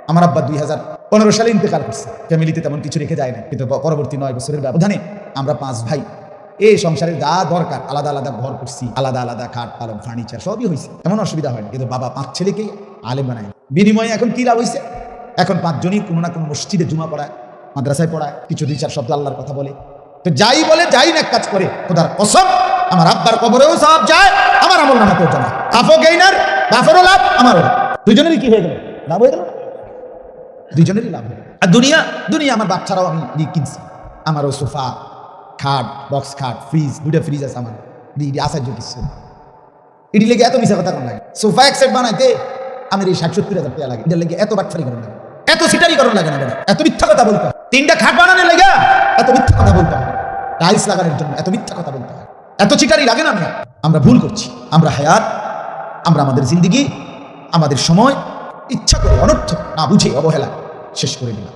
আমার আব্বা 2015 সালে ইন্তেকাল করছে। ফ্যামিলিতে তেমন কিছু রেখে যায় না, কিন্তু পরবর্তী 9 বছরের ব্যবধানে আমরা 5 ভাই এই সংসারের যা দরকার আলাদা আলাদা ঘর করছি, আলাদা আলাদা খাট পালং ফার্নিচার সবই হয়েছে, এমন অসুবিধা হয় না। কিন্তু বাবা 5 ছেলেকে আলেম বানায়, বিনিময়ে এখন কি লাভ হয়েছে? এখন 5 জনই কোনো না কোনো মসজিদে জুমা পড়ায়, মাদ্রাসায় পড়ায়, কিছু 2-4 শব্দ আল্লাহর কথা বলে। তো যাই বলে যাই না কাজ করে, খোদার কসম আমার আব্বার কবরেও সওয়াব যায়, আমার আমল নামাতেও যায়। আফো গেইনার বাফরও লাভ, আমারও লাভ, দুইজনেরই কি হয়ে গেল? লাভ হয়ে গেল, দুইজনেরই লাভ হয়ে গেল। আর দুনিয়া আমার বাপ ছাড়াও আমি কিনছি, আমারও সোফা, খাট, বক্স খাট, ফ্রিজ, 2টা ফ্রিজ আছে আমার, আসার জন্য কিছু এটি লেগে এত মিশা কথা কোন লাগে? সোফা এক সেট বানাইতে আমার এই 60-70 হাজার টাকা লাগে, এটার লেগে এত বাটফারি করেন লাগে, এত সিটারি করেন লাগে না, এত মিথ্যা কথা বলতে হয়। 3টা খাট বানানোর লেগে এত মিথ্যা কথা বলতে হয়, টাইলস লাগানোর জন্য এত মিথ্যা কথা বলতে হয়, এত চিটারি লাগে না? আমরা ভুল করছি, আমরা হায়াত, আমরা আমাদের জিন্দেগি, আমাদের সময় ইচ্ছা করে অনর্থক না বুঝে অবহেলা শেষ করে দিলাম।